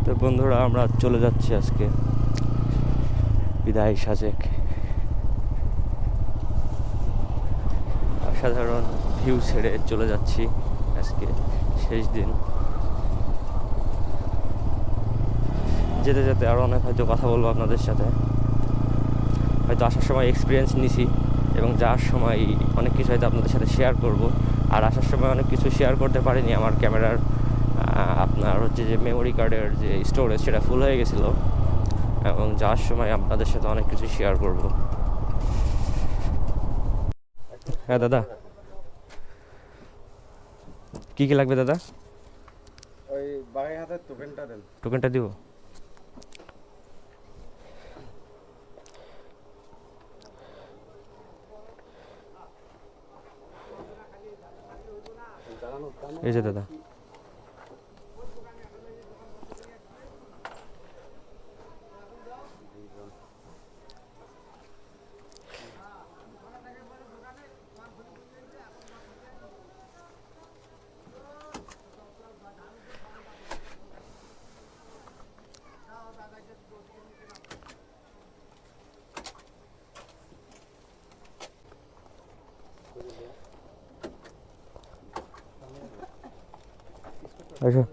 তো বন্ধুরা, আমরা চলে যাচ্ছি আজকে বিদায় সাজেক। অসাধারণ ভিউ ছেড়ে চলে যাচ্ছি আজকে শেষ দিন। যেতে যেতে আরও অনেক হয়তো কথা বলবো আপনাদের সাথে। হয়তো আসার সময় এক্সপিরিয়েন্স নিছি এবং যাওয়ার সময় অনেক কিছু হয়তো আপনাদের সাথে শেয়ার করব। আর আসার সময় অনেক কিছু শেয়ার করতে পারিনি, আমার ক্যামেরার আপনার হচ্ছে যে মেমোরি কার্ডের যে স্টোরেজ সেটা ফুল হয়ে গেছিলো, এবং যাওয়ার সময় আপনাদের সাথে অনেক কিছু শেয়ার করব। হ্যাঁ দাদা, কি কি লাগবে দাদা? ওই বাগাই হাতের টোকেনটা দেন। টোকেনটা দিব? এই যে দাদা, আচ্ছা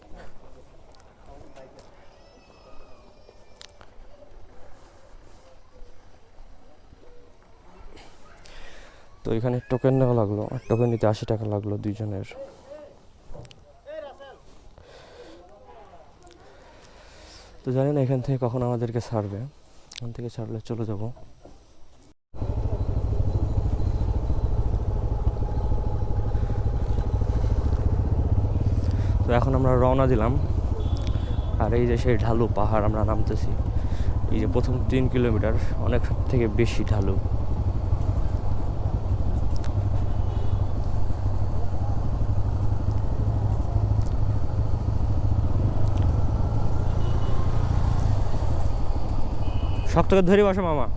তো এখানে টোকেন নেওয়া লাগলো, আর টোকেন নিতে 80 টাকা লাগলো দুইজনের। তো জানি না এখান থেকে কখন আমাদেরকে ছাড়বে, এখান থেকে ছাড়লে চলে যাব। তো এখন আমরা রওনা দিলাম, আর এই যে সেই ঢালু পাহাড় আমরা নামতেছি। এই যে প্রথম 3 কিলোমিটার অনেক থেকে বেশি ঢালু। শক্ত করে ধরে বসো মামা।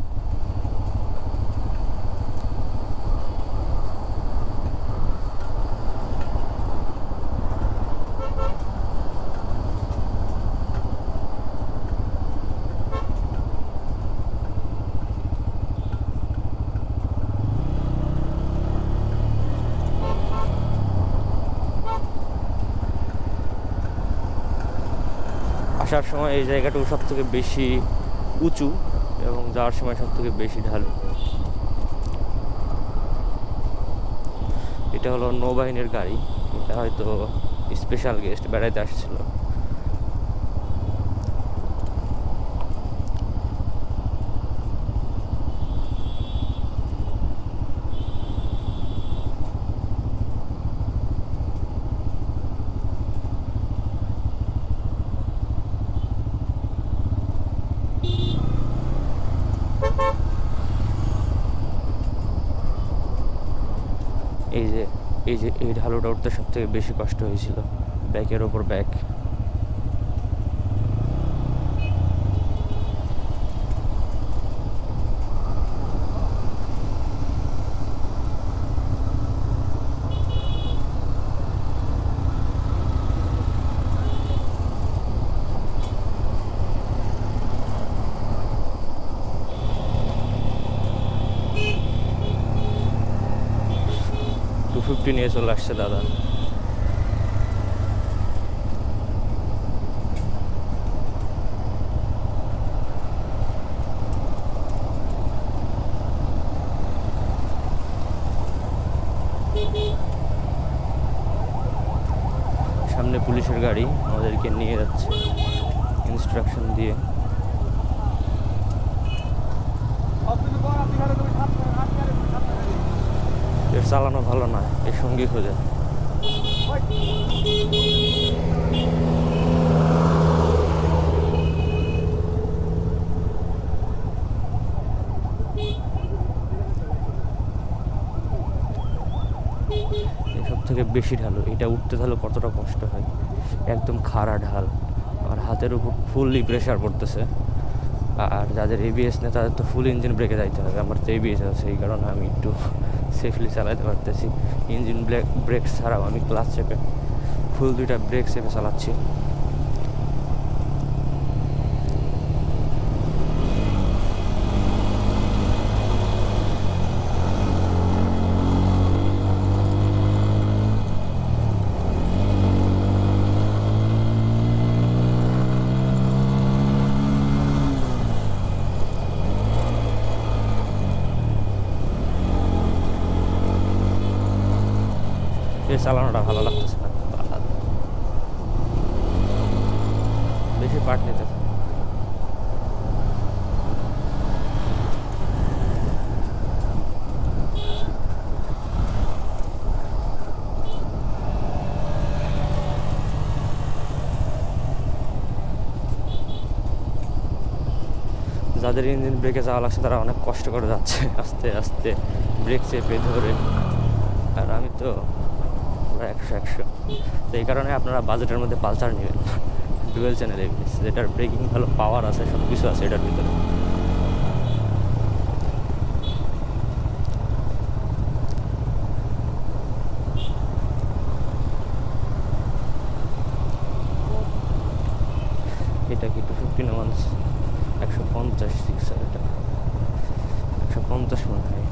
আসার সময় এই জায়গাটুকু সব থেকে বেশি উঁচু এবং যাওয়ার সময় সব থেকে বেশি ঢালু। এটা হলো নৌবাহিনীর গাড়ি, এটা হয়তো স্পেশাল গেস্ট বেড়াইতে আসছিল। এই ঢালুটা উঠতে সব থেকে বেশি কষ্ট হয়েছিল, ব্যাকের ওপর ব্যাক। নিয়ে চলে আসছে দাদা। সামনে পুলিশের গাড়ি আমাদেরকে নিয়ে যাচ্ছে ইনস্ট্রাকশন দিয়ে। এর চালানো ভালো না, এর সঙ্গী খোঁজে। সব থেকে বেশি ঢালু, এটা উঠতে তাহলে কতটা কষ্ট হয়, একদম খাড়া ঢাল, আর হাতের উপর ফুললি প্রেশার পড়তেছে। আর যাদের এবিএস নেই তাদের তো ফুল ইঞ্জিন ব্রেকে যাইতে হবে। আমার তো এবিএস আছে, এই কারণে আমি একটু সেফলি চালাতে পারতেছি। ইঞ্জিন ব্রেক ছাড়াও আমি ক্লাচ চেপে ফুল 2টা ব্রেক চেপে চালাচ্ছি। চালানোটা ভালো লাগতেছে না, বেশি পার্ট নিতে। যাদের ইঞ্জিন ব্রেকে যাওয়া লাগছে তারা অনেক কষ্ট করে যাচ্ছে, আস্তে আস্তে ব্রেক চেপে ধরে। আর আমি তো পুরো 100 তো এই কারণে আপনারা বাজেটের মধ্যে পালসার নেবেন, ডুয়েল চ্যানেল এবিএস, যেটার ব্রেকিং ভালো, পাওয়ার আছে, সব কিছু আছে এটার ভিতরে। এটা কি 250 না 150 সিক্সার, এটা 150 মনে হয়।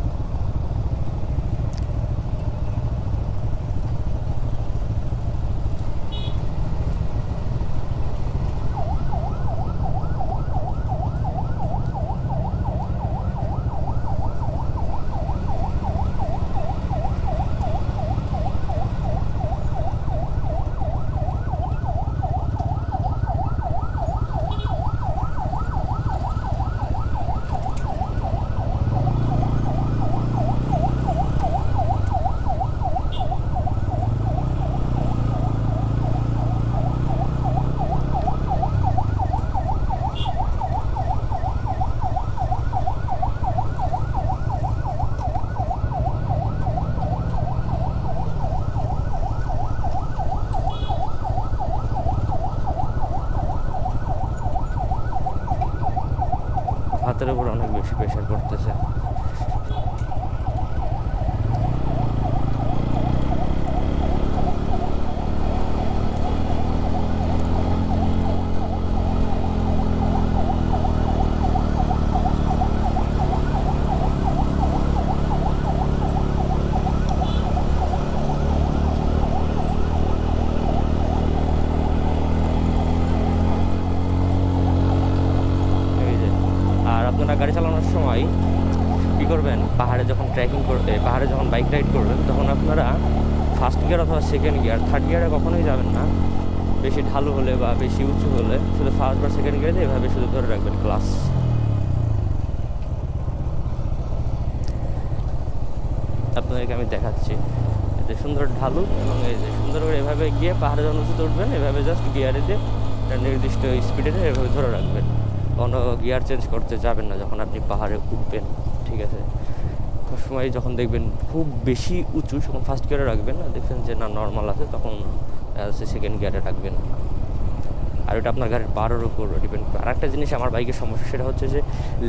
হাতের উপর অনেক বেশি প্রেশার পড়তেছে। আপনারা গাড়ি চালানোর সময় কী করবেন, পাহাড়ে যখন ট্রেকিং করবে, পাহাড়ে যখন বাইক রাইড করবেন, তখন আপনারা ফার্স্ট গিয়ার অথবা সেকেন্ড গিয়ার, থার্ড গিয়ারে কখনোই যাবেন না। বেশি ঢালু হলে বা বেশি উঁচু হলে শুধু ফার্স্ট বা সেকেন্ড গিয়ারে এভাবে শুধু ধরে রাখবেন ক্লাস। আপনাদেরকে আমি দেখাচ্ছি, এই যে সুন্দর ঢালু, এবং এই যে সুন্দর করে এভাবে গিয়ে পাহাড়ে যখন উঁচুতে উঠবেন, এভাবে জাস্ট গিয়ারে দিয়ে নির্দিষ্ট স্পিডে এভাবে ধরে রাখবেন। কোনো গিয়ার চেঞ্জ করতে যাবেন না যখন আপনি পাহাড়ে উঠবেন, ঠিক আছে? সব সময় যখন দেখবেন খুব বেশি উঁচু, তখন ফার্স্ট গিয়ারে রাখবেন, না দেখবেন যে না নর্মাল আছে, তখন সেকেন্ড গিয়ারে রাখবেন। আর এটা আপনার গাড়ির পাওয়ারের উপর ডিপেন্ড করে। আর একটা জিনিস আমার বাইকের সমস্যা, সেটা হচ্ছে যে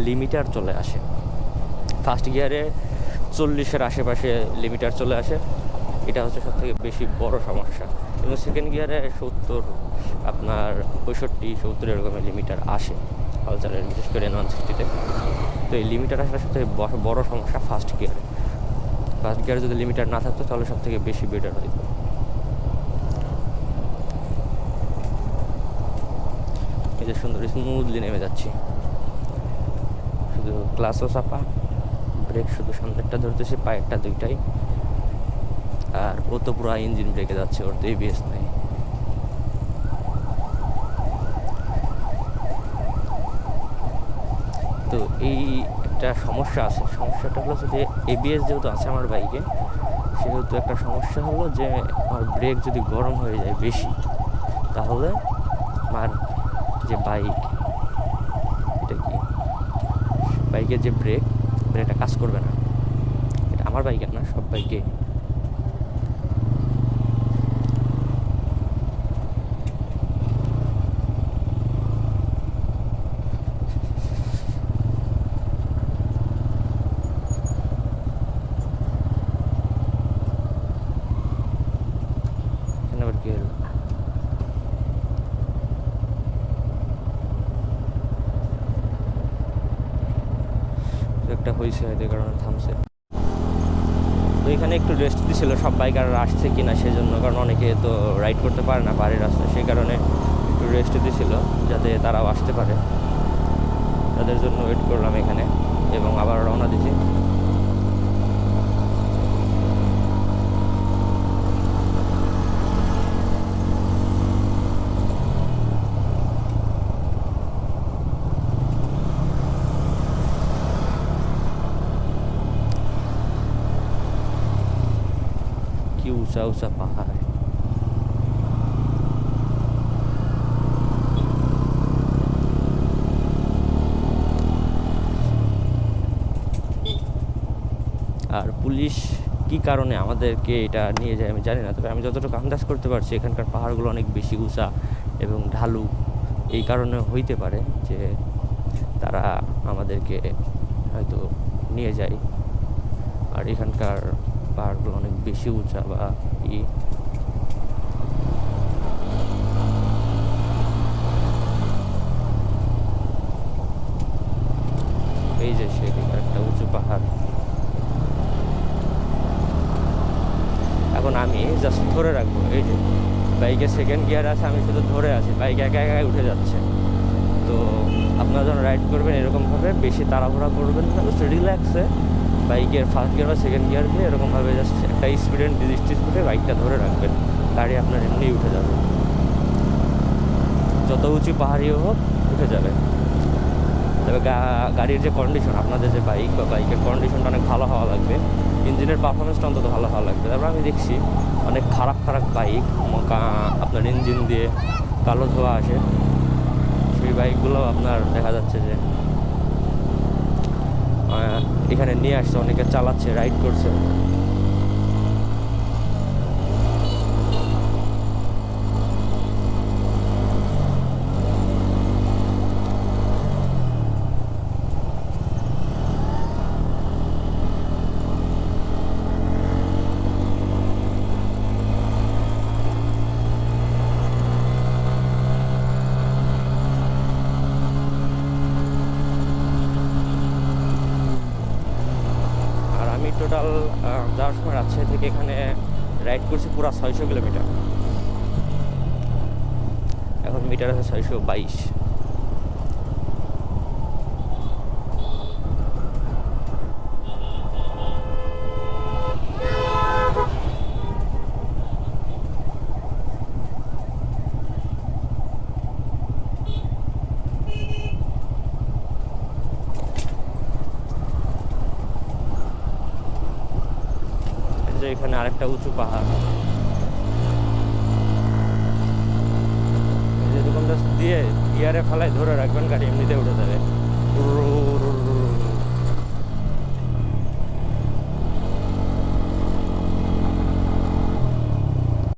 লিমিটার চলে আসে। ফার্স্ট গিয়ারে 40-এর আশেপাশে লিমিটার চলে আসে, এটা হচ্ছে সবথেকে বেশি বড় সমস্যা। এবং সেকেন্ড গিয়ারে 70, আপনার 65-70 এরকমের লিমিটার আসে পালসারের, বিশেষ করে N160-তে। তো এই লিমিটার আসলে সবথেকে বড় সমস্যা ফার্স্ট গিয়ারে। ফার্স্ট গিয়ারে যদি লিমিটার না থাকতো তাহলে সবথেকে বেশি বেটার হইতো। এই যে সুন্দর স্মুথলি নেমে যাচ্ছি, শুধু ক্লাসও চাপা, ব্রেক শুধু সামনেরটা ধরতেছি, পায়েরটা দুইটাই। আর ও তো পুরো ইঞ্জিন ব্রেকে যাচ্ছে, ওর তো এবিএস নাই। তো এই একটা সমস্যা আছে, সমস্যাটা হলো যে এবিএস যেহেতু আছে আমার বাইকে, সেহেতু একটা সমস্যা হলো যে আমার ব্রেক যদি গরম হয়ে যায় বেশি, তাহলে আমার যে বাইক, এটা কি বাইকের যে ব্রেকটা কাজ করবে না। এটা আমার বাইকের না, সব বাইকে। আবার কি হলো, একটা হয়েছে হয়তো, কারণে থামছে। তো এখানে একটু রেস্ট দিছিল, সব বাইকাররা আসছে কিনা সেজন্য, কারণ অনেকে তো রাইড করতে পারে না পাহাড়ি রাস্তায়, সেই কারণে একটু রেস্ট দিছিল যাতে তারাও আসতে পারে। তাদের জন্য ওয়েট করলাম এখানে, এবং আবার রওনা দিছি। উঁচা উঁচা পাহাড়। আর পুলিশ কি কারণে আমাদেরকে এটা নিয়ে যায় আমি জানি না, তবে আমি যতটুকু আন্দাজ করতে পারছি এখানকার পাহাড়গুলো অনেক বেশি উঁচা এবং ঢালু। এই কারণে হইতে পারে যে তারা আমাদেরকে হয়তো নিয়ে যায়। আর এখানকার পাহাড়গুলো অনেক বেশি উঁচা বা এই যে সেদিকে একটা উঁচু পাহাড়। এখন আমি জাস্ট ধরে রাখবো, এই যে বাইকের সেকেন্ড গিয়ার আছে, আমি শুধু ধরে আছি, বাইক একা একাই উঠে যাচ্ছে। তো আপনারা যখন রাইড করবেন এরকমভাবে বেশি তাড়াহুড়া করবেন না, জাস্ট রিল্যাক্সে বাইকের ফার্স্ট গিয়ার বা সেকেন্ড গিয়ার দিয়ে এরকমভাবে জাস্ট একটা স্পিডে স্পিডে বাইকটা ধরে রাখবেন, গাড়ি আপনার এমনি উঠে যাবে, যত উঁচু পাহাড়িও হোক উঠে যাবে। তবে গাড়ির যে কন্ডিশন, আপনাদের যে বাইক বা বাইকের কন্ডিশনটা অনেক ভালো হওয়া লাগবে, ইঞ্জিনের পারফরমেন্সটা অন্তত ভালো হওয়া লাগবে। তারপর আমি দেখছি অনেক খারাপ খারাপ বাইক আপনার ইঞ্জিন দিয়ে কালো ধোয়া আসে, সেই বাইকগুলো আপনার দেখা যাচ্ছে যে এখানে নিয়ে আসছে, অনেকে চালাচ্ছে, রাইড করছে। টোটাল যাওয়ার সময় রাজশাহী থেকে এখানে রাইড করছি পুরো 600 কিলোমিটার। এখন মিটার আছে 622। এখানে আরেকটা উঁচু পাহাড়, এরকম দিয়ে গিয়ারে ফেলায় ধরে রাখবেন, গাড়ি এমনিতে উঠে যাবে।